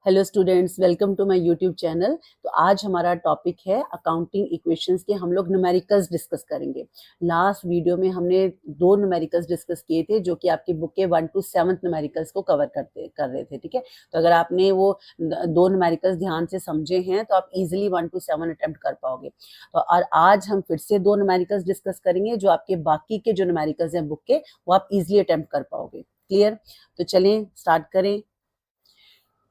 Hello students, welcome to my YouTube channel. तो आज हमारा टॉपिक है अकाउंटिंग इक्वेशंस के। हम लोग न्यूमेरिकल्स डिस्कस करेंगे। लास्ट वीडियो में हमने दो न्यूमेरिकल्स डिस्कस किए थे जो कि आपकी बुक के 1 to 7 न्यूमेरिकल्स को कवर कर रहे थे। ठीक है, तो अगर आपने वो दो न्यूमेरिकल्स ध्यान से समझे हैं तो आप इजीली 1 to 7 अटेम्प्ट कर पाओगे। तो और आज हम फिर से दो न्यूमेरिकल्स डिस्कस करेंगे जो आपके बाकी के जो न्यूमेरिकल्स हैं बुक के वो आप इजिली अटेम्प्ट कर पाओगे। क्लियर? तो चलें स्टार्ट करें।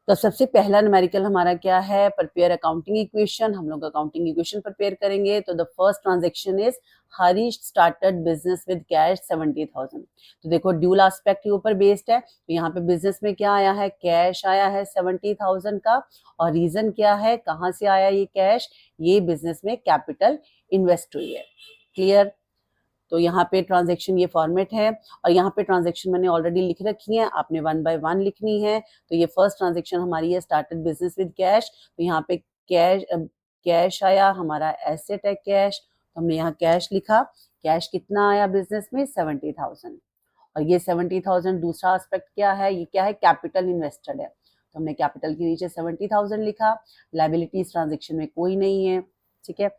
तो सबसे पहला न्यूमेरिकल हमारा क्या है? Prepare accounting equation. हम लोग अकाउंटिंग इक्वेशन प्रिपेयर करेंगे। तो the first transaction is Harish started business with cash 70,000। तो देखो ड्यूल एस्पेक्ट के ऊपर बेस्ड है। तो यहाँ पे बिजनेस में क्या आया है? कैश आया है 70,000 का। और रीजन क्या है, कहाँ से आया ये कैश? ये बिजनेस में कैपिटल इन्वेस्ट हुई है। क्लियर? तो यहाँ पे ट्रांजेक्शन ये फॉर्मेट है और यहाँ पे ट्रांजेक्शन मैंने ऑलरेडी लिख रखी है, आपने 1 by 1 लिखनी है। तो ये फर्स्ट ट्रांजेक्शन हमारी है स्टार्टेड बिजनेस विद कैश। तो यहाँ पे कैश आया, हमारा एसेट है कैश, तो हमने यहाँ कैश लिखा। कैश कितना आया बिजनेस में? 70,000। और ये 70,000 दूसरा एस्पेक्ट क्या है? ये क्या है? कैपिटल इन्वेस्टेड है, तो हमने कैपिटल के नीचे 70,000 लिखा। लायबिलिटीज ट्रांजेक्शन में कोई नहीं है। ठीक है,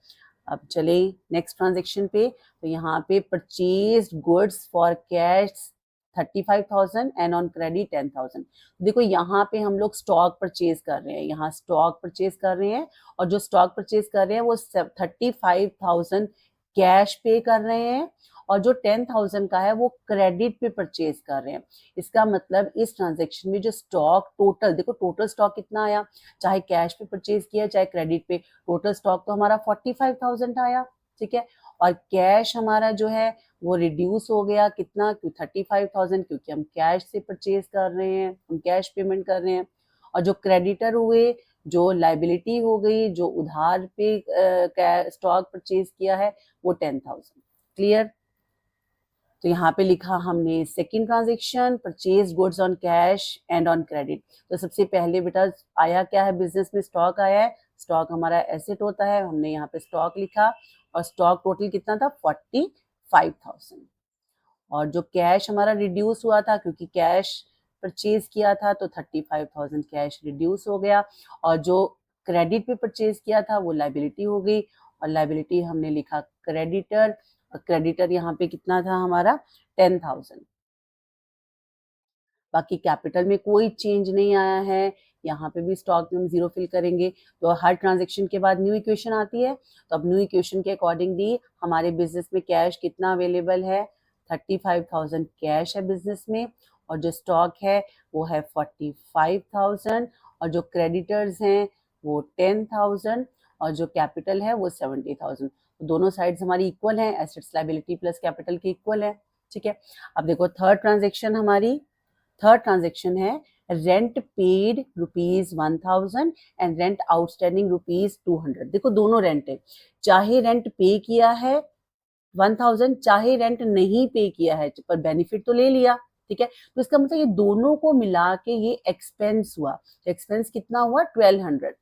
अब चले नेक्स्ट ट्रांजेक्शन पे। तो यहाँ पे purchase goods for cash 35,000 and on credit 10,000। देखो यहाँ पे हम लोग स्टॉक परचेज कर रहे हैं, यहाँ स्टॉक परचेज कर रहे हैं और जो स्टॉक परचेज कर रहे हैं वो 35,000 कैश पे कर रहे हैं और जो 10,000 का है वो क्रेडिट पे परचेज कर रहे हैं। इसका मतलब इस ट्रांजेक्शन में जो स्टॉक टोटल, देखो टोटल स्टॉक कितना आया, चाहे कैश पे परचेज किया चाहे क्रेडिट पे, टोटल स्टॉक तो हमारा 45,000 आया। ठीक है, और कैश हमारा जो है वो रिड्यूस हो गया कितना? 35,000, क्योंकि हम कैश से परचेज कर रहे हैं, हम कैश पेमेंट कर रहे हैं। और जो क्रेडिटर हुए, जो लाइबिलिटी हो गई, जो उधार पे स्टॉक परचेज किया है वो 10,000। क्लियर? तो यहाँ पे लिखा हमने second transaction purchase goods on cash and on credit. तो सबसे पहले बेटा आया क्या है बिजनेस में? स्टॉक आया है। स्टॉक हमारा एसेट होता है, हमने यहाँ पे स्टॉक लिखा और स्टॉक टोटल कितना था? 45,000। और जो कैश हमारा रिड्यूस हुआ था, क्योंकि कैश परचेज किया था तो 35,000 कैश रिड्यूस हो गया। और जो क्रेडिट पे परचेज किया था वो लाइबिलिटी हो गई और लाइबिलिटी हमने लिखा क्रेडिटर। और क्रेडिटर यहाँ पे कितना था हमारा? 10,000। बाकी कैपिटल में कोई चेंज नहीं आया है। यहाँ पे भी स्टॉक में हम जीरो फिल करेंगे। तो हर ट्रांजेक्शन के बाद न्यू इक्वेशन आती है। तो अब न्यू इक्वेशन के अकॉर्डिंगली हमारे बिजनेस में कैश कितना अवेलेबल है? 35,000 कैश है बिजनेस में और जो स्टॉक है वो है 45,000 और जो क्रेडिटर्स हैं वो 10,000 और जो कैपिटल है वो 70,000। तो दोनों साइड्स हमारी इक्वल है, एसेट्स लायबिलिटी प्लस कैपिटल के इक्वल है। ठीक है, अब देखो थर्ड ट्रांजेक्शन है rent paid ₹1,000 and rent outstanding ₹200। देखो दोनों रेंट है, चाहे रेंट पे किया है 1,000 चाहे रेंट नहीं पे किया है, पर बेनिफिट तो ले लिया। ठीक है, तो इसका मतलब ये दोनों को मिला के ये एक्सपेंस हुआ। एक्सपेंस कितना हुआ? 1,200।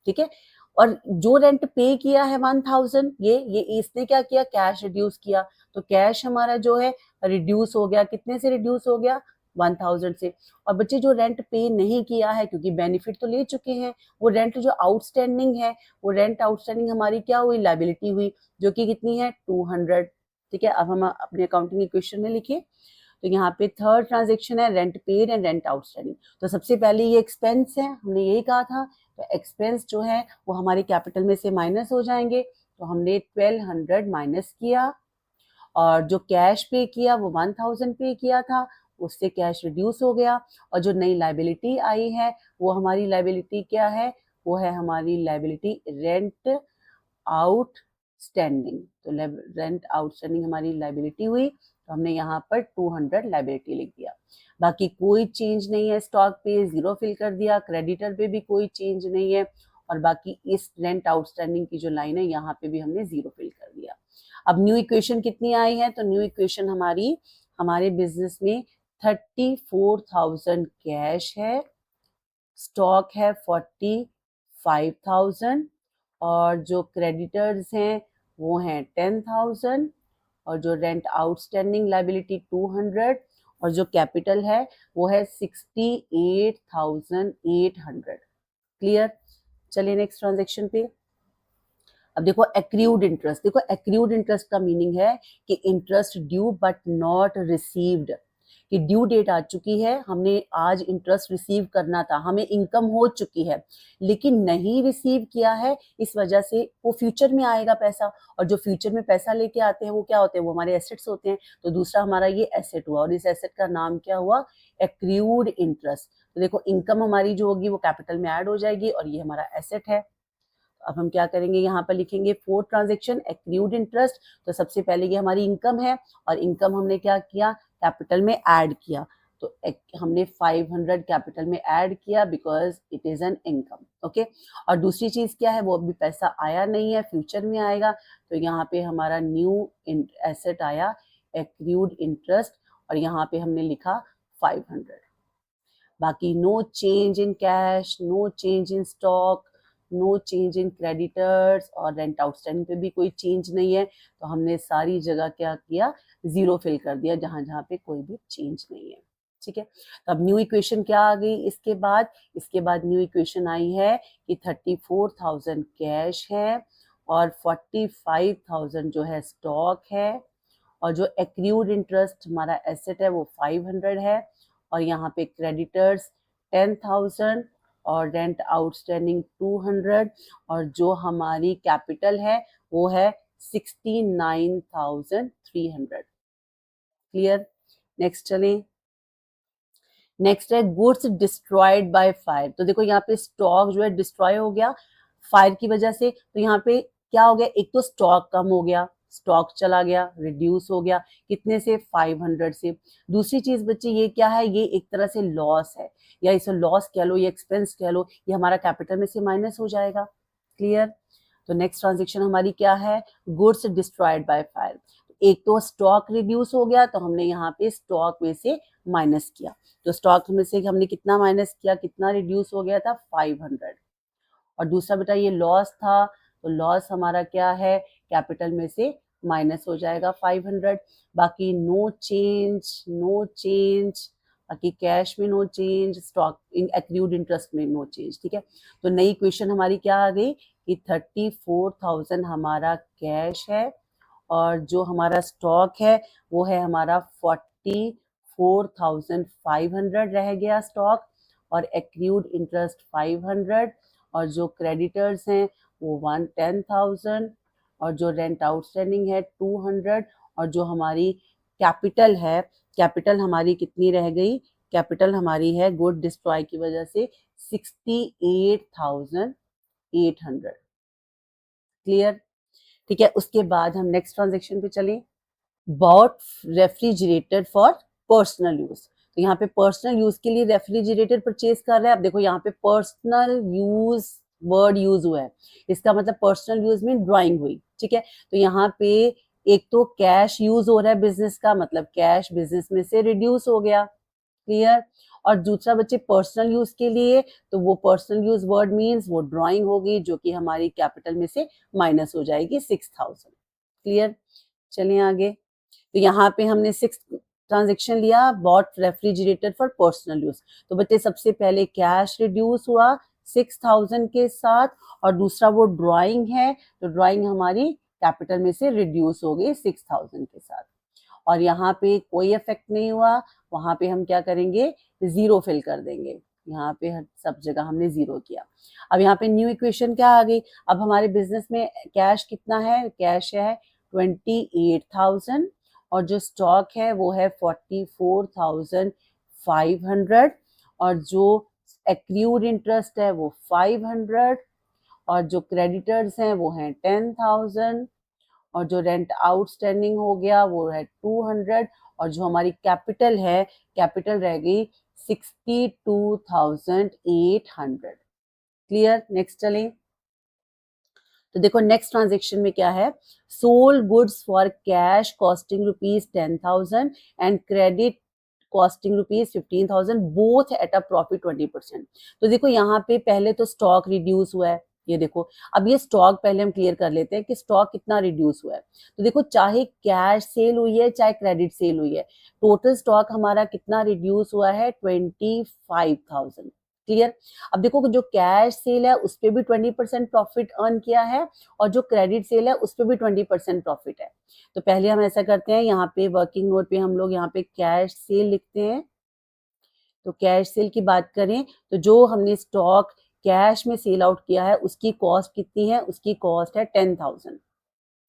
ठीक है, और जो रेंट पे किया है 1,000, ये इसने क्या किया? कैश रिड्यूस किया। तो कैश हमारा जो है रिड्यूस हो गया, कितने से रिड्यूस हो गया? 1,000 से। और बच्चे जो रेंट पे नहीं किया है, क्योंकि बेनिफिट तो ले चुके हैं, वो रेंट जो आउटस्टैंडिंग है, वो रेंट आउटस्टैंडिंग हमारी क्या हुई? लायबिलिटी हुई, जो कि कितनी है? 200। ठीक है, अब हम अपने अकाउंटिंग इक्वेशन में लिखिए। तो यहाँ पे थर्ड ट्रांजेक्शन है rent paid and rent outstanding. तो सबसे पहले ये एक्सपेंस है, हमने यही कहा था। तो एक्सपेंस जो है वो हमारे कैपिटल में से माइनस हो जाएंगे। तो हमने 1,200 माइनस किया और जो कैश पे किया वो 1,000 पे किया था, उससे कैश रिड्यूस हो गया। और जो नई लाइबिलिटी आई है वो हमारी लाइबिलिटी क्या है? वो है हमारी लाइबिलिटी रेंट आउटस्टैंडिंग। तो रेंट आउटस्टैंडिंग हमारी लाइबिलिटी हुई, तो हमने यहाँ पर 200 लाइबिलिटी लिख दिया। बाकी कोई चेंज नहीं है, स्टॉक पे जीरो फिल कर दिया, क्रेडिटर पे भी कोई चेंज नहीं है और बाकी इस रेंट आउटस्टैंडिंग की जो लाइन है यहाँ पे भी हमने जीरो फिल कर दिया। अब न्यू इक्वेशन कितनी आई है? तो न्यू इक्वेशन हमारी हमारे बिजनेस में 34,000 कैश है, स्टॉक है 45,000 और जो क्रेडिटर्स हैं वो हैं 10,000 और जो रेंट आउटस्टैंडिंग लाइबिलिटी 200 और जो कैपिटल है वो है 68,800। क्लियर। चलिए नेक्स्ट ट्रांजेक्शन पे। अब देखो एक्रूड इंटरेस्ट, देखो एक्रूड इंटरेस्ट का मीनिंग है कि interest due but not received, कि ड्यू डेट आ चुकी है, हमने आज इंटरेस्ट रिसीव करना था, हमें इनकम हो चुकी है लेकिन नहीं रिसीव किया है, इस वजह से वो फ्यूचर में आएगा पैसा, और जो फ्यूचर में पैसा लेके आते हैं वो क्या होते हैं, वो हमारे एसेट्स होते हैं। तो दूसरा हमारा ये एसेट हुआ और इस एसेट का नाम क्या हुआ, एक्रूड इंटरेस्ट। तो देखो इनकम हमारी जो होगी वो कैपिटल में ऐड हो जाएगी और ये हमारा एसेट है। अब हम क्या करेंगे, यहाँ पर लिखेंगे फोर्थ ट्रांजेक्शन एक्रूड इंटरेस्ट। तो सबसे पहले ये हमारी इनकम है और इनकम हमने क्या किया, कैपिटल में ऐड किया। तो हमने 500 कैपिटल में ऐड किया because it is an income. Okay, और दूसरी चीज क्या है, वो अभी पैसा आया नहीं है, फ्यूचर में आएगा। तो यहाँ पे हमारा न्यू एसेट आया एक्रूड इंटरेस्ट और यहाँ पे हमने लिखा 500। बाकी no change in cash, no change in stock, no change in creditors और रेंट आउटस्टैंडिंग पे भी कोई चेंज नहीं है। तो हमने सारी जगह क्या किया, जीरो फिल कर दिया जहां जहां पे कोई भी चेंज नहीं है। ठीक है, तो अब न्यू इक्वेशन क्या आ गई इसके बाद, इसके बाद न्यू इक्वेशन आई है कि 34,000 कैश है और 45,000 जो है स्टॉक है और जो एक्रूड इंटरेस्ट हमारा एसेट है वो 500 है और यहाँ पे क्रेडिटर्स 10,000 और रेंट आउटस्टैंडिंग 200 और जो हमारी कैपिटल है वो है 69,300। क्लियर। नेक्स्ट चलें। नेक्स्ट है गुड्स डिस्ट्रॉयड बाय फायर। तो देखो यहाँ पे स्टॉक जो है डिस्ट्रॉय हो गया फायर की वजह से। तो यहाँ पे क्या हो गया, एक तो स्टॉक कम हो गया, स्टॉक चला गया, रिड्यूस हो गया, कितने से 500 से। दूसरी चीज बच्चे ये क्या है, ये एक तरह से लॉस है, या इसे लॉस कह लो या एक्सपेंस कह लो, ये हमारा कैपिटल में से माइनस हो जाएगा। क्लियर। तो नेक्स्ट ट्रांजेक्शन हमारी क्या है, गुड्स डिस्ट्रॉयड बाय फायर। एक तो स्टॉक रिड्यूस हो गया तो हमने यहाँ पे स्टॉक में से माइनस किया। तो स्टॉक में से हमने कितना माइनस किया, कितना रिड्यूस हो गया था 500। और दूसरा बेटा ये लॉस था, तो लॉस हमारा क्या है, कैपिटल में से माइनस हो जाएगा 500। बाकी नो चेंज, नो चेंज, बाकी कैश में no change, stock accrued interest में नो चेंज। ठीक है, तो नई इक्वेशन हमारी क्या आ गई कि 34,000 हमारा कैश है और जो हमारा स्टॉक है वो है हमारा 44,500 रह गया स्टॉक, और एक्रूड इंटरेस्ट 500 और जो क्रेडिटर्स हैं वो 10,000 और जो रेंट आउटस्टैंडिंग है 200 और जो हमारी कैपिटल है, कैपिटल हमारी कितनी रह गई, कैपिटल हमारी है गुड डिस्ट्रॉय की वजह से 68,800। क्लियर। ठीक है, उसके बाद हम नेक्स्ट ट्रांजेक्शन पे चलें। Bought refrigerator for personal use. तो यहाँ पे पर्सनल यूज के लिए रेफ्रिजरेटर परचेज कर रहे हैं। अब देखो यहाँ पे पर्सनल यूज वर्ड यूज हुआ है, इसका मतलब पर्सनल यूज में ड्राइंग हुई। ठीक है, तो यहाँ पे एक तो कैश यूज हो रहा है बिजनेस का, मतलब कैश बिजनेस में से रिड्यूस हो गया। क्लियर। और दूसरा बच्चे पर्सनल यूज के लिए, तो वो पर्सनल यूज वर्ड मीन्स वो ड्राइंग होगी जो कि हमारी कैपिटल में से माइनस हो जाएगी 6,000। क्लियर। चलिए आगे। तो यहाँ पे हमने 6 ट्रांजेक्शन लिया, bought refrigerator for personal use. तो बच्चे सबसे पहले कैश रिड्यूस हुआ 6,000 के साथ और दूसरा वो ड्राइंग है, तो ड्राइंग हमारी कैपिटल में से रिड्यूस हो गई 6,000 के साथ। और यहाँ पे कोई इफेक्ट नहीं हुआ, वहां पे हम क्या करेंगे, जीरो फिल कर देंगे। यहाँ पे हर सब जगह हमने जीरो किया। अब यहाँ पे न्यू इक्वेशन क्या आ गई, अब हमारे बिजनेस में कैश कितना है, कैश है 28,000 और जो स्टॉक है वो है 44,500 और जो एक्रूड इंटरेस्ट है वो 500 और जो क्रेडिटर्स हैं वो हैं 10,000 और जो रेंट आउटस्टैंडिंग हो गया वो है 200 और जो हमारी कैपिटल है, कैपिटल रह गई 62,800। क्लियर। नेक्स्ट चलें। तो देखो नेक्स्ट ट्रांजेक्शन में क्या है, sold goods for cash costing ₹10,000 and credit costing ₹15,000 both at a profit 20%। तो देखो यहाँ पे पहले तो स्टॉक रिड्यूस हुआ है, ये देखो। अब ये स्टॉक पहले हम क्लियर कर लेते हैं कि स्टॉक कितना रिड्यूस हुआ है। तो देखो चाहे कैश सेल हुई है चाहे क्रेडिट सेल हुई है, टोटल स्टॉक हमारा कितना रिड्यूस हुआ है 25,000। क्लियर। अब देखो जो कैश सेल है उस पे भी 20% प्रॉफिट अर्न किया है और जो क्रेडिट सेल है उस पे भी 20% प्रॉफिट है। तो पहले हम ऐसा करते हैं, यहाँ पे वर्किंग नोट पे हम लोग यहाँ पे कैश सेल लिखते हैं। तो कैश सेल की बात करें तो जो हमने स्टॉक कैश में सेल आउट किया है उसकी कॉस्ट कितनी है, उसकी कॉस्ट है 10,000।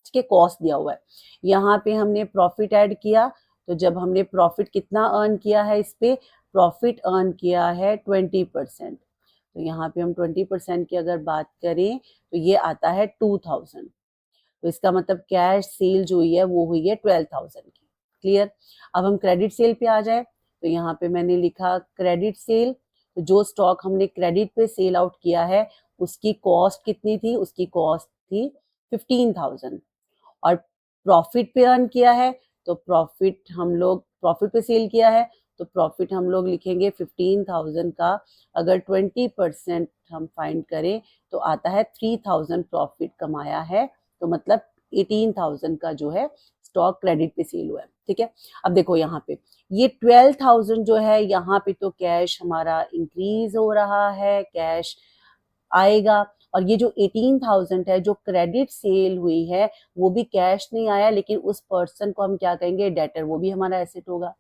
ठीक है, कॉस्ट दिया हुआ है। यहाँ पे हमने प्रॉफिट ऐड किया, तो जब हमने प्रॉफिट कितना अर्न किया है, इस पे प्रॉफिट अर्न किया है 20%। तो यहाँ पे हम 20% की अगर बात करें तो ये आता है 2,000। तो इसका मतलब कैश सेल जो हुई है वो हुई है 12,000 की। क्लियर। अब हम क्रेडिट सेल पे आ जाए, तो यहाँ पे मैंने लिखा क्रेडिट सेल। तो जो स्टॉक हमने क्रेडिट पे सेल आउट किया है उसकी कॉस्ट कितनी थी, उसकी कॉस्ट थी 15,000। और प्रॉफिट पे अर्न किया है, तो प्रॉफिट हम लोग प्रॉफिट पे सेल किया है तो प्रॉफिट हम लोग लिखेंगे 15,000 का अगर 20% हम फाइंड करें तो आता है 3,000 प्रॉफिट कमाया है। तो मतलब 18,000 का जो है स्टॉक क्रेडिट पे सेल हुआ है। ठीक है। अब देखो यहाँ पे ये 12,000 जो है, यहाँ पे तो कैश हमारा इंक्रीज हो रहा है, कैश आएगा। और ये जो 18,000 है जो क्रेडिट सेल हुई है वो भी कैश नहीं आया, लेकिन उस पर्सन को हम क्या कहेंगे, डेटर, वो भी हमारा एसेट होगा।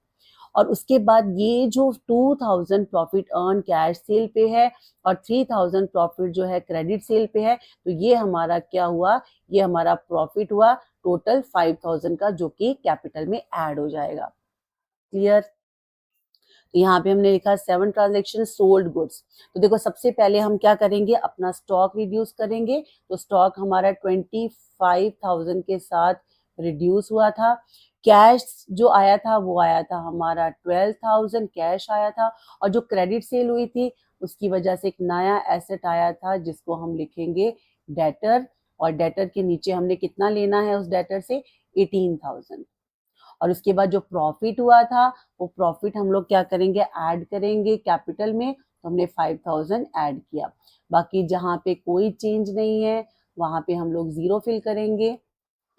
और उसके बाद ये जो 2,000 प्रॉफिट अर्न कैश सेल पे है और 3,000 प्रॉफिट जो है क्रेडिट सेल पे है, तो ये हमारा क्या हुआ, ये हमारा प्रॉफिट हुआ टोटल 5,000 का, जो कि कैपिटल में ऐड हो जाएगा। क्लियर। तो यहाँ पे हमने लिखा 7 ट्रांजेक्शन सोल्ड गुड्स। तो देखो सबसे पहले हम क्या करेंगे, अपना स्टॉक रिड्यूस करेंगे। तो स्टॉक हमारा 25,000 के साथ रिड्यूस हुआ था। कैश जो आया था वो आया था हमारा 12,000 कैश आया था। और जो क्रेडिट सेल हुई थी उसकी वजह से एक नया एसेट आया था जिसको हम लिखेंगे डेटर। और डेटर के नीचे हमने कितना लेना है उस डेटर से, 18,000। और उसके बाद जो प्रॉफिट हुआ था वो प्रॉफिट हम लोग क्या करेंगे, ऐड करेंगे कैपिटल में। तो हमने 5,000 ऐड किया। बाकी जहाँ पे कोई चेंज नहीं है वहां पे हम लोग जीरो फिल करेंगे।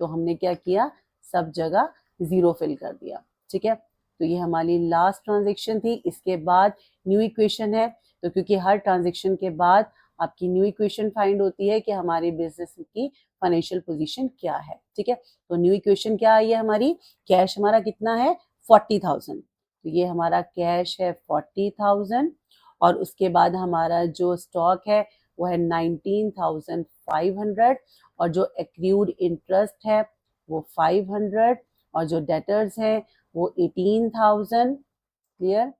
तो हमने क्या किया, सब जगह जीरो फिल कर दिया। ठीक है। तो ये हमारी लास्ट ट्रांजेक्शन थी। इसके बाद न्यू इक्वेशन है। तो क्योंकि हर ट्रांजेक्शन के बाद आपकी न्यू इक्वेशन फाइंड होती है कि हमारे बिजनेस की फाइनेंशियल पोजीशन क्या है। ठीक है। तो न्यू इक्वेशन क्या आई है हमारी, कैश हमारा कितना है 40,000। तो ये हमारा कैश है 40,000। और उसके बाद हमारा जो स्टॉक है वो है 19,500। और जो एक्रूड इंटरेस्ट है वो 500। और जो डेटर्स है वो 18,000। क्लियर।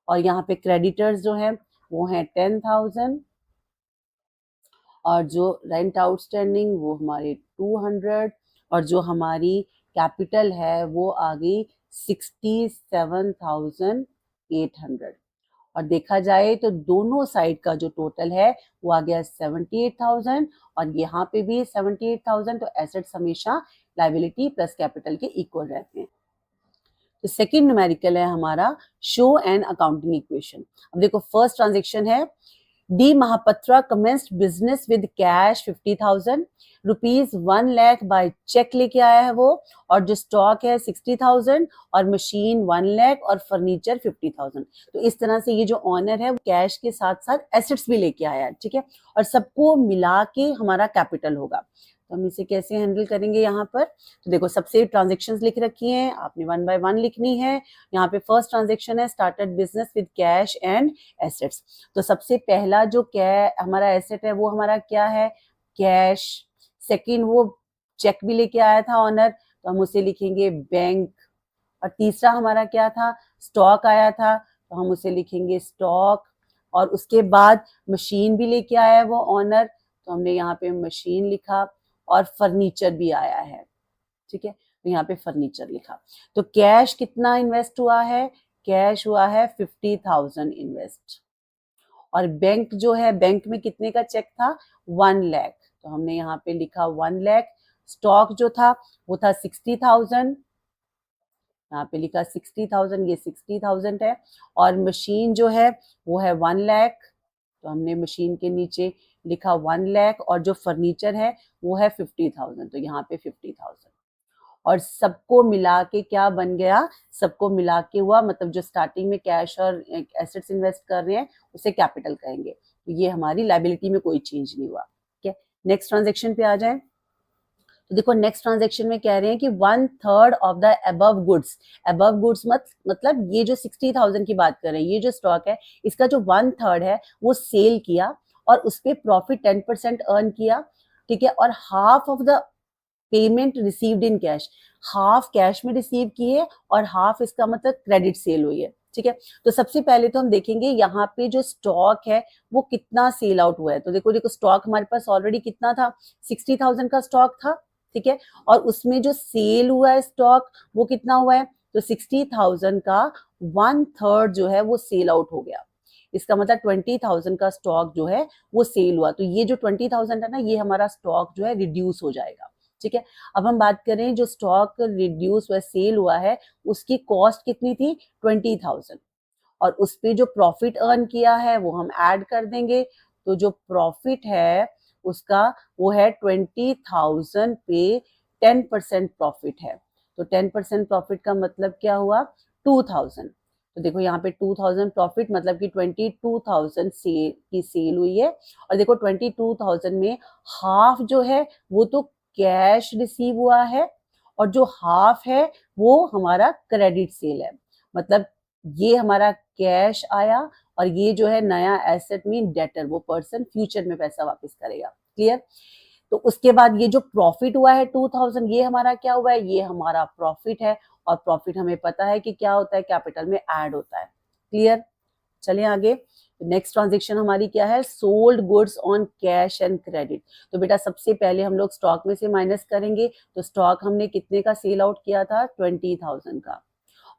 और यहाँ पे क्रेडिटर्स जो है वो है 10,000। और जो रेंट आउटस्टैंडिंग वो हमारे 200। और जो हमारी कैपिटल है वो आ गई 67,800। और देखा जाए तो दोनों साइड का जो टोटल है वो आ गया 78,000। और यहाँ पे भी 78,000। तो एसेट्स हमेशा लाइबिलिटी प्लस कैपिटल के इक्वल रहते हैं। तो सेकंड न्यूमेरिकल है हमारा शो एंड अकाउंटिंग इक्वेशन। अब देखो फर्स्ट ट्रांजेक्शन है, D Mahapatra commenced business with cash 50,000, rupees 1 lakh by cheque लेके आया है वो। और जो स्टॉक है 60,000 और मशीन 1 लाख और फर्नीचर 50,000। तो इस तरह से ये जो ऑनर है वो कैश के साथ साथ एसेट्स भी लेके आया है। ठीक है। और सबको मिला के हमारा कैपिटल होगा। तो हम इसे कैसे हैंडल करेंगे यहाँ पर, तो देखो सबसे ट्रांजेक्शन्स लिख रखी हैं, आपने 1 बाय 1 लिखनी है। यहाँ पे फर्स्ट ट्रांजेक्शन है started business with cash and assets. तो सबसे पहला जो हमारा एसेट है वो हमारा क्या है, कैश। सेकंड वो चेक भी लेके आया था ऑनर, तो हम उसे लिखेंगे बैंक। और तीसरा हमारा क्या था, स्टॉक आया था, तो हम उसे लिखेंगे स्टॉक। और उसके बाद मशीन भी लेके आया है वो ऑनर, तो हमने यहाँ पे मशीन लिखा। और फर्नीचर भी आया है। ठीक है। तो यहाँ पे फर्नीचर लिखा। तो कैश कितना इन्वेस्ट हुआ है, कैश हुआ है 50,000 इन्वेस्ट। और बैंक जो है, बैंक में कितने का चेक था, 1 लाख। तो हमने यहाँ पे लिखा 1 लाख। स्टॉक जो था वो था 60,000, यहाँ पे लिखा 60,000, ये 60,000 है। और मशीन जो है वो है 1 लाख, तो हमने मशीन के नीचे लिखा 1 लाख। और जो फर्नीचर है वो है 50,000, तो यहाँ पे 50,000। और सबको मिला के क्या बन गया, सबको मिला के हुआ, मतलब जो स्टार्टिंग में कैश और एसेट्स इन्वेस्ट कर रहे हैं उसे कैपिटल कहेंगे। तो ये हमारी लायबिलिटी में कोई चेंज नहीं हुआ। ठीक है, नेक्स्ट ट्रांजेक्शन पे आ जाए। तो देखो नेक्स्ट ट्रांजेक्शन में कह रहे हैं कि 1/3 of the above goods, above goods मतलब ये जो 60,000 की बात कर रहे हैं, ये जो स्टॉक है इसका जो 1/3 है वो सेल किया और उस पर प्रॉफिट 10% अर्न किया। ठीक है, और half of the payment received in cash, half cash में रिसीव किए और हाफ इसका मतलब क्रेडिट सेल हुई है। ठीक है, तो सबसे पहले तो हम देखेंगे यहाँ पे जो स्टॉक है वो कितना सेल आउट हुआ है। तो देखो देखो स्टॉक हमारे पास ऑलरेडी कितना था, 60,000 का स्टॉक था। ठीक है, और उसमें जो सेल हुआ है स्टॉक वो कितना हुआ है, तो 60,000 का 1/3 जो है वो सेल आउट हो गया। इसका मतलब 20,000 का स्टॉक जो है वो सेल हुआ। तो ये जो 20,000 है ना, ये हमारा स्टॉक जो है रिड्यूस हो जाएगा। ठीक है, अब हम बात करें जो स्टॉक रिड्यूस हुआ सेल हुआ है उसकी कॉस्ट कितनी थी, 20,000, और उस पे जो प्रॉफिट अर्न किया है वो हम ऐड कर देंगे। तो जो प्रॉफिट है उसका वो है 20,000 पे 10% प्रॉफिट है। तो 10% प्रॉफिट का मतलब क्या हुआ, 2,000। तो देखो यहाँ पे 2,000 प्रॉफिट मतलब कि 22,000 की सेल हुई है। और देखो 22,000 में हाफ जो है वो तो कैश रिसीव हुआ है और जो हाफ है वो हमारा क्रेडिट सेल है। मतलब ये हमारा कैश आया और ये जो है नया एसेट मीन डेटर, वो पर्सन फ्यूचर में पैसा वापस करेगा। क्लियर, तो उसके बाद ये जो प्रॉफिट हुआ है 2,000, ये हमारा क्या हुआ है, ये हमारा प्रॉफिट है। और प्रॉफिट हमें पता है कि क्या होता है, कैपिटल में ऐड होता है। क्लियर, चलिए आगे। नेक्स्ट ट्रांजेक्शन हमारी क्या है, sold goods on cash and credit. तो बेटा सबसे पहले हम लोग स्टॉक में से माइनस करेंगे। तो स्टॉक हमने कितने का सेल आउट किया था, 20,000 का,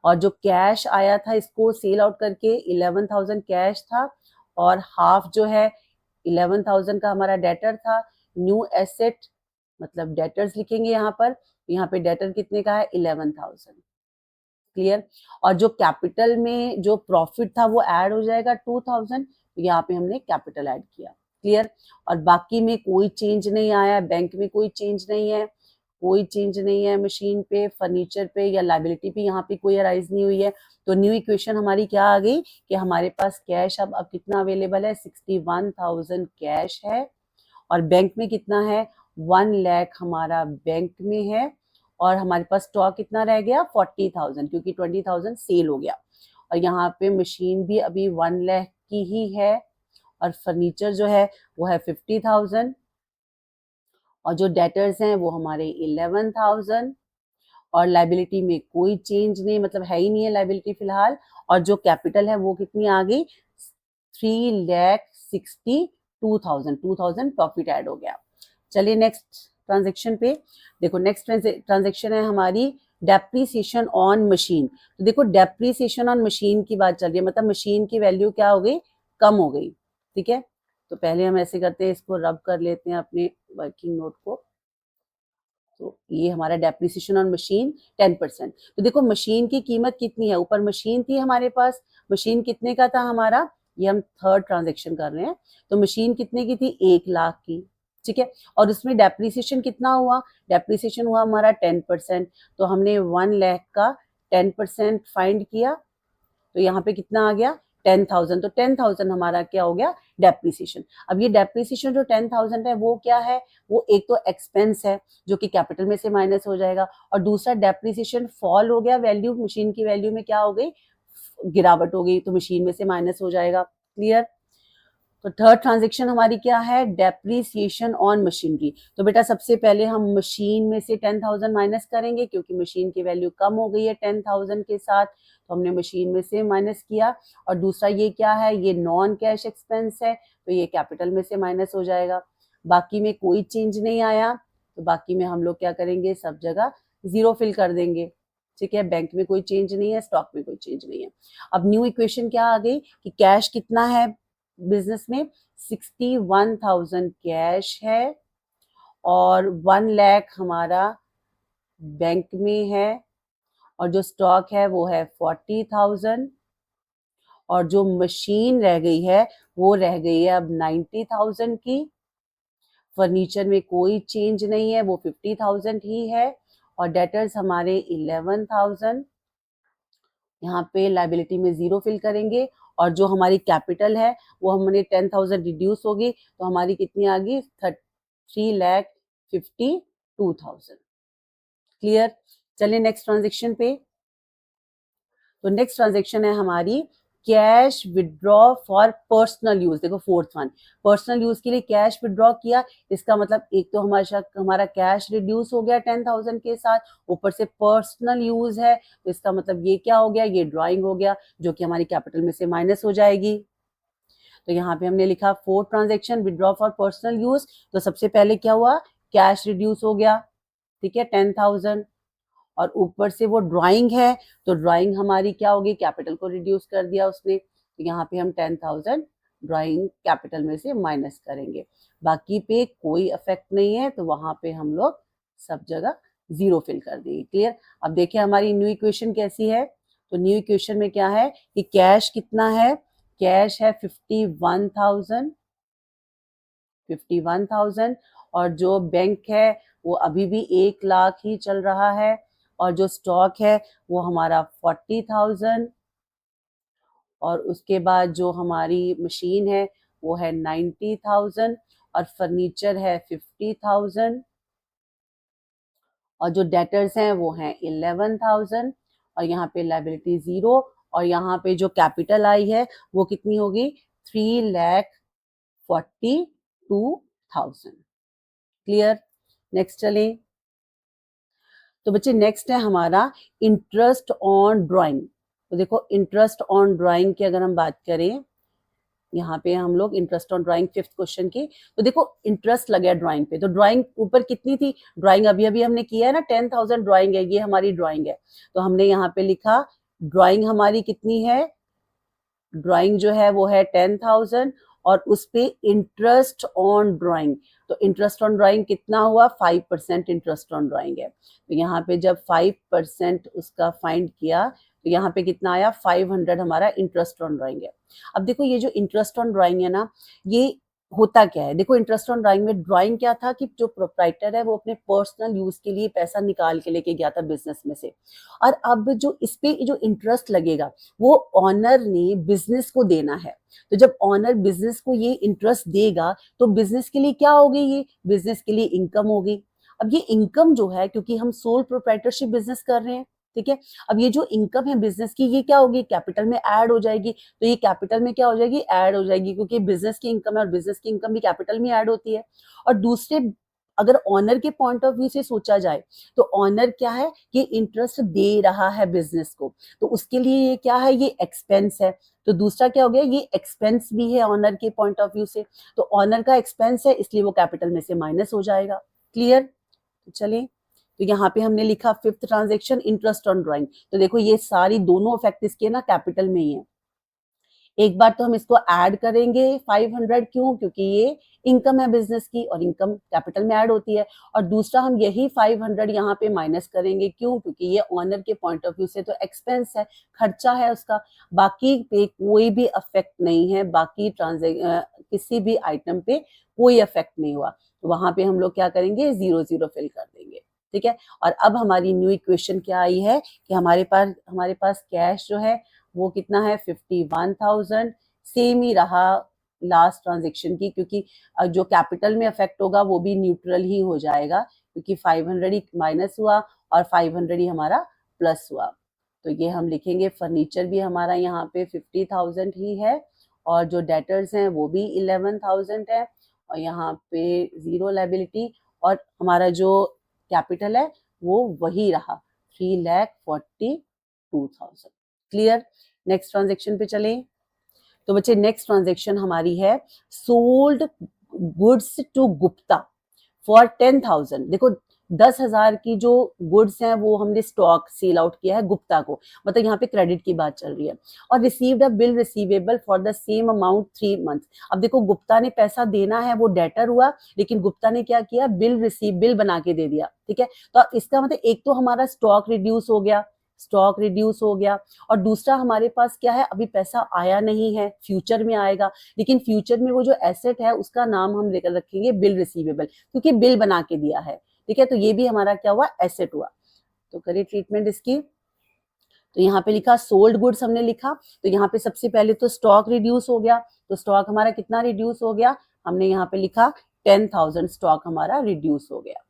और जो कैश आया था इसको सेल आउट करके 11,000 कैश था और हाफ जो है 11,000 का हमारा डेटर था। न्यू एसेट मतलब डेटर्स लिखेंगे यहाँ पे डेटर कितने का है, 11,000। क्लियर, और जो कैपिटल में जो प्रॉफिट था वो ऐड हो जाएगा 2,000, तो यहाँ पे हमने कैपिटल ऐड किया। क्लियर, और बाकी में कोई चेंज नहीं आया, बैंक में कोई चेंज नहीं है, कोई चेंज नहीं है, मशीन पे, फर्नीचर पे या लाइबिलिटी पे यहाँ पे कोई अराइज नहीं हुई है। तो न्यू इक्वेशन हमारी क्या आ गई कि हमारे पास कैश अब कितना अवेलेबल है, 61,000 कैश है और बैंक में कितना है, 1 लाख हमारा बैंक में है और हमारे पास स्टॉक कितना रह गया, 40,000, क्योंकि 20,000 सेल हो गया। और यहाँ पे मशीन भी अभी 1 लाख की ही है और फर्नीचर जो है वो है 50,000 और जो डेटर्स हैं वो हमारे 11,000 और लाइबिलिटी में कोई चेंज नहीं, मतलब है ही नहीं है लाइबिलिटी फिलहाल। और जो कैपिटल है वो कितनी आ गई, 3,62,000, 2,000 प्रॉफिट ऐड हो गया। चलिए नेक्स्ट ट्रांजेक्शन पे देखो। नेक्स्ट ट्रांजेक्शन है हमारी डेप्रीसिएशन ऑन मशीन। तो देखो डेप्रीसिएशन ऑन मशीन की बात चल रही है, मतलब मशीन की वैल्यू क्या हो गई, कम हो गई। ठीक है, तो पहले हम ऐसे करते हैं, इसको रब कर लेते हैं अपने वर्किंग नोट को। तो ये हमारा डेप्रिसिएशन ऑन मशीन 10%। तो देखो मशीन की कीमत कितनी है, ऊपर मशीन थी हमारे पास, मशीन कितने का था हमारा, ये हम थर्ड ट्रांजेक्शन कर रहे हैं। तो मशीन कितने की थी, 1 लाख की। ठीक है, और उसमें डेप्रिसिएशन कितना हुआ, डेप्रिसिएशन हुआ हमारा 10%। तो हमने 1 लाख का 10% फाइंड किया, तो यहाँ पे कितना आ गया, 10,000। तो 10,000 हमारा क्या हो गया, डेप्रिसिएशन। अब ये डेप्रिसिएशन जो 10,000 है वो क्या है, वो एक तो एक्सपेंस है जो कि कैपिटल में से माइनस हो जाएगा और दूसरा डेप्रिसिएशन फॉल हो गया, वैल्यू मशीन की वैल्यू में क्या हो गई, गिरावट हो गई, तो मशीन में से माइनस हो जाएगा। क्लियर, तो थर्ड ट्रांजेक्शन हमारी क्या है, डेप्रीसिएशन ऑन मशीनरी। तो बेटा सबसे पहले हम मशीन में से 10,000 माइनस करेंगे क्योंकि मशीन की वैल्यू कम हो गई है 10,000 के साथ, तो हमने मशीन में से माइनस किया। और दूसरा ये क्या है, ये नॉन कैश एक्सपेंस है, तो ये कैपिटल में से माइनस हो जाएगा। बाकी में कोई चेंज नहीं आया, तो बाकी में हम लोग क्या करेंगे, सब जगह जीरो फिल कर देंगे। ठीक है, बैंक में कोई चेंज नहीं है, स्टॉक में कोई चेंज नहीं है। अब न्यू इक्वेशन क्या आ गई कि कैश कितना है बिजनेस में, 61,000 कैश है और 1 लाख हमारा बैंक में है और जो स्टॉक है वो है 40,000 और जो मशीन रह गई है वो रह गई है अब 90,000 की। फर्नीचर में कोई चेंज नहीं है, वो 50,000 ही है और डेटर्स हमारे 11,000, यहाँ पे लाइबिलिटी में 0 फिल करेंगे और जो हमारी कैपिटल है वो हमने 10,000 रिड्यूस होगी तो हमारी कितनी आ गई 3,52,000। क्लियर। चलिए नेक्स्ट ट्रांजेक्शन पे। तो नेक्स्ट ट्रांजेक्शन है हमारी cash withdraw for personal use. देखो फोर्थ वन, पर्सनल यूज के लिए कैश विड्रॉ किया, इसका मतलब एक तो हमारा कैश रिड्यूस हो गया 10,000 के साथ, ऊपर से पर्सनल यूज है तो इसका मतलब ये क्या हो गया, ये ड्राइंग हो गया जो कि हमारी कैपिटल में से माइनस हो जाएगी। तो यहाँ पे हमने लिखा fourth transaction withdraw for personal use. तो सबसे पहले क्या हुआ, कैश रिड्यूस हो गया, ठीक है 10,000, और ऊपर से वो ड्राइंग है तो ड्राइंग हमारी क्या होगी, कैपिटल को रिड्यूस कर दिया उसने, तो यहाँ पे हम 10,000 ड्राइंग कैपिटल में से माइनस करेंगे, बाकी पे कोई इफेक्ट नहीं है तो वहां पे हम लोग सब जगह 0 फिल कर देंगे। क्लियर। अब देखिए हमारी न्यू इक्वेशन कैसी है। तो न्यू इक्वेशन में क्या है कि कैश कितना है, कैश है 51,000 और जो बैंक है वो अभी भी 1,00,000 ही चल रहा है, और जो स्टॉक है वो हमारा 40,000, और उसके बाद जो हमारी मशीन है वो है 90,000, और फर्नीचर है 50,000, और जो डेटर्स हैं वो हैं 11,000, और यहाँ पे लाइबिलिटी 0, और यहाँ पे जो कैपिटल आई है वो कितनी होगी 3,42,000। क्लियर। नेक्स्ट चले। तो बच्चे नेक्स्ट है हमारा इंटरेस्ट ऑन ड्राइंग। तो देखो इंटरेस्ट ऑन ड्राइंग की अगर हम बात करें, यहाँ पे हम लोग interest on drawing fifth question की, तो देखो इंटरेस्ट लगे ड्राइंग पे, तो ड्राइंग ऊपर कितनी थी, ड्राइंग अभी अभी हमने किया है ना 10,000 ड्राइंग है, ये हमारी ड्राइंग है, तो हमने यहाँ पे लिखा ड्राइंग हमारी कितनी है, ड्राइंग जो है वो है 10,000 और उस पे इंटरेस्ट ऑन ड्राइंग, तो इंटरेस्ट ऑन ड्राइंग कितना हुआ 5% इंटरेस्ट ऑन ड्राइंग है, तो यहाँ पे जब 5% उसका फाइंड किया तो यहाँ पे कितना आया 500 हमारा इंटरेस्ट ऑन ड्राइंग है। अब देखो ये जो इंटरेस्ट ऑन ड्राइंग है ना, ये होता क्या है, देखो इंटरेस्ट ऑन ड्राइंग में ड्राइंग क्या था कि जो प्रोप्राइटर है वो अपने पर्सनल यूज के लिए पैसा निकाल के लेके गया था बिजनेस में से, और अब जो इस पे जो इंटरेस्ट लगेगा वो ऑनर ने बिजनेस को देना है, तो जब ऑनर बिजनेस को ये इंटरेस्ट देगा तो बिजनेस के लिए क्या होगी, ये बिजनेस के लिए इनकम होगी। अब ये इनकम जो है, क्योंकि हम सोल प्रोप्राइटरशिप बिजनेस कर रहे हैं, ठीक है, अब ये जो इनकम है बिजनेस की ये क्या होगी, कैपिटल में ऐड हो जाएगी, तो ये कैपिटल में क्या हो जाएगी, ऐड हो जाएगी, क्योंकि बिजनेस की इनकम है और बिजनेस की इनकम भी कैपिटल में ऐड होती है। और दूसरे अगर ऑनर के पॉइंट ऑफ व्यू से सोचा जाए तो ऑनर क्या है, ये इंटरेस्ट दे रहा है बिजनेस को, तो उसके लिए ये क्या है, ये एक्सपेंस है, तो दूसरा क्या हो गया, ये एक्सपेंस भी है ऑनर के पॉइंट ऑफ व्यू से, तो ऑनर का एक्सपेंस है इसलिए वो कैपिटल में से माइनस हो जाएगा। क्लियर। तो चलिए, तो यहाँ पे हमने लिखा fifth transaction interest on drawing, तो देखो ये सारी दोनों इफेक्ट इसके ना कैपिटल में ही है। एक बार तो हम इसको ऐड करेंगे 500, क्यों, क्योंकि ये इनकम है बिजनेस की और इनकम कैपिटल में ऐड होती है, और दूसरा हम यही 500 यहाँ पे माइनस करेंगे, क्यों, क्योंकि ये ऑनर के पॉइंट ऑफ व्यू से तो एक्सपेंस है, खर्चा है उसका, बाकी पे कोई भी अफेक्ट नहीं है, बाकी किसी भी आइटम पे कोई अफेक्ट नहीं हुआ, तो वहां पे हम लोग क्या करेंगे 0 फिल कर देंगे। ठीक है, और अब हमारी न्यू इक्वेशन क्या आई है कि हमारे पास कैश जो है वो कितना है 51,000, सेम ही रहा लास्ट ट्रांजेक्शन की, क्योंकि जो कैपिटल में अफेक्ट होगा वो भी न्यूट्रल ही हो जाएगा, क्योंकि 500 ही माइनस हुआ और 500 ही हमारा प्लस हुआ, तो ये हम लिखेंगे फर्नीचर भी हमारा यहाँ पे 50,000 ही है, और जो डेटर्स हैं वो भी 11,000 है, और यहाँ पे 0 लाइबिलिटी, और हमारा जो कैपिटल है वो वही रहा 3,42,000। क्लियर। नेक्स्ट ट्रांजेक्शन पे चले। तो बच्चे नेक्स्ट ट्रांजेक्शन हमारी है sold goods to Gupta for 10,000। देखो 10,000 की जो गुड्स हैं वो हमने स्टॉक सेल आउट किया है गुप्ता को, मतलब यहाँ पे क्रेडिट की बात चल रही है, और received a bill receivable for the same amount 3 month. अब देखो गुप्ता ने पैसा देना है, वो डेटर हुआ, लेकिन गुप्ता ने क्या किया, बिल बना के दे दिया। ठीक है, तो इसका मतलब एक तो हमारा स्टॉक रिड्यूस हो गया, और दूसरा हमारे पास क्या है, अभी पैसा आया नहीं है, फ्यूचर में आएगा, लेकिन फ्यूचर में वो जो एसेट है उसका नाम हम लेकर रखेंगे बिल रिसीवेबल, क्योंकि बिल बना के दिया है। ठीक है, तो ये भी हमारा क्या हुआ, एसेट हुआ। तो करिए ट्रीटमेंट इसकी। तो यहाँ पे लिखा सोल्ड गुड्स हमने लिखा, तो यहाँ पे सबसे पहले तो स्टॉक रिड्यूस हो गया। तो स्टॉक हमारा कितना रिड्यूस हो गया, हमने यहाँ पे लिखा 10,000 स्टॉक हमारा रिड्यूस हो गया।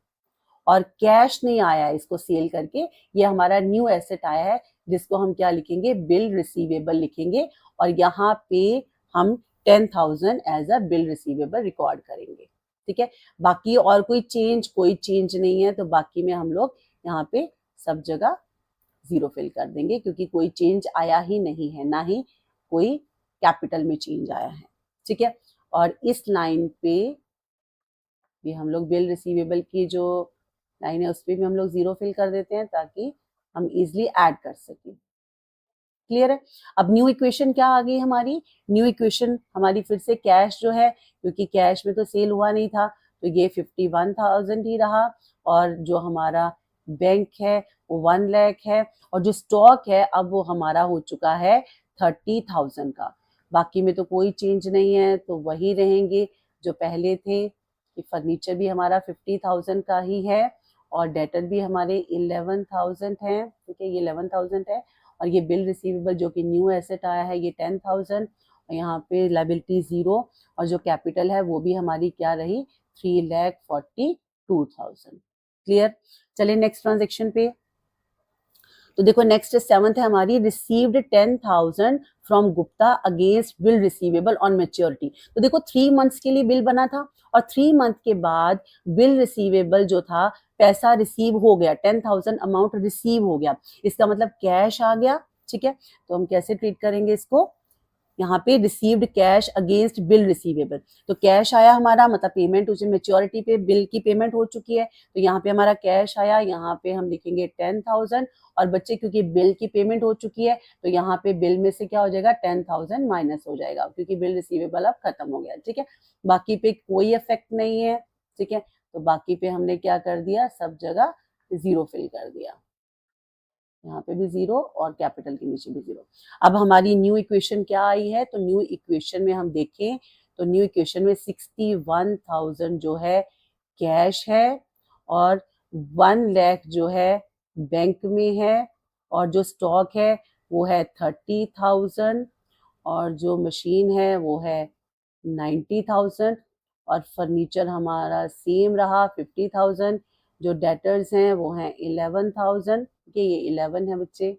और कैश नहीं आया इसको सेल करके, ये हमारा न्यू एसेट आया है जिसको हम क्या लिखेंगे, बिल रिसीवेबल लिखेंगे। और यहाँ पे हम 10,000 as a bill receivable record करेंगे। ठीक है, बाकी और कोई चेंज नहीं है, तो बाकी में हम लोग यहाँ पे सब जगह जीरो फिल कर देंगे, क्योंकि कोई चेंज आया ही नहीं है, ना ही कोई कैपिटल में चेंज आया है। ठीक है, और इस लाइन पे भी हम लोग बिल रिसीवेबल की जो लाइन है उस पर भी हम लोग जीरो फिल कर देते हैं, ताकि हम इजिली ऐड कर सकें। क्लियर है। अब न्यू इक्वेशन क्या आ गई हमारी, न्यू इक्वेशन हमारी फिर से कैश जो है, क्योंकि कैश में तो सेल हुआ नहीं था, तो ये 51,000 ही रहा। और जो हमारा बैंक है वो 1 लाख है, और जो स्टॉक है अब वो हमारा हो चुका है 30,000 का। बाकी में तो कोई चेंज नहीं है, तो वही रहेंगे जो पहले थे, कि फर्नीचर भी हमारा 50,000 का ही है, और डेटर भी हमारे 11,000 है। ठीक है, ये 11,000 है। और ये बिल रिसीवेबल जो कि न्यू एसेट आया है ये 10,000, और यहाँ पे लायबिलिटी 0, और जो कैपिटल है वो भी हमारी क्या रही, 3,42,000। क्लियर। चलिए नेक्स्ट ट्रांजेक्शन पे। तो देखो नेक्स्ट 7th है हमारी, received 10,000 from Gupta against bill receivable on maturity. तो देखो 3 मंथ्स के लिए बिल बना था, और 3 मंथ के बाद बिल रिसीवेबल जो था, पैसा रिसीव हो गया, 10,000 अमाउंट रिसीव हो गया, इसका मतलब कैश आ गया। ठीक है, तो हम कैसे ट्रीट करेंगे इसको, यहाँ पे received cash against bill receivable. तो कैश आया हमारा, मतलब पेमेंट उसे मेच्योरिटी पे बिल की पेमेंट हो चुकी है, तो यहाँ पे हमारा कैश आया, यहाँ पे हम लिखेंगे 10,000। और बच्चे क्योंकि बिल की पेमेंट हो चुकी है, तो यहाँ पे बिल में से क्या हो जाएगा, 10,000 माइनस हो जाएगा, क्योंकि बिल रिसीवेबल अब खत्म हो गया। ठीक है, बाकी पे कोई इफेक्ट नहीं है। ठीक है, तो बाकी पे हमने क्या कर दिया, सब जगह जीरो फिल कर दिया, यहाँ पे भी जीरो और कैपिटल के नीचे भी जीरो। अब हमारी न्यू इक्वेशन क्या आई है, तो न्यू इक्वेशन में हम देखें तो न्यू इक्वेशन में 61,000 जो है कैश है, और 1 लाख जो है बैंक में है, और जो स्टॉक है वो है 30,000, और जो मशीन है वो है 90,000, और फर्नीचर हमारा सेम रहा 50,000। जो डेटर्स हैं वो हैं 11,000, ठीक है, ये 11 है बच्चे।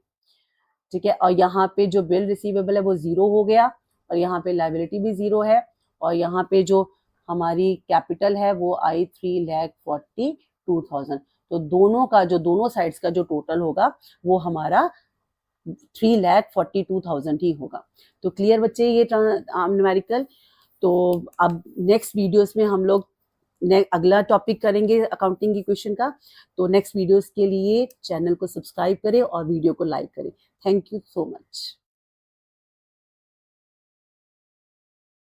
ठीक है, और यहाँ पे जो बिल रिसीवेबल है वो जीरो हो गया, और यहाँ पे लायबिलिटी भी जीरो है, और यहाँ पे जो हमारी कैपिटल है वो आई 3,42,000। तो दोनों का जो दोनों साइड्स का जो टोटल होगा वो हमारा 3,42,000 ही होगा। तो क्लियर बच्चे ये न्यूमेरिकल। तो अब नेक्स्ट वीडियोस में हम लोग अगला टॉपिक करेंगे अकाउंटिंग इक्वेशन का। तो नेक्स्ट वीडियोस के लिए चैनल को सब्सक्राइब करें और वीडियो को लाइक करें। Thank you so much.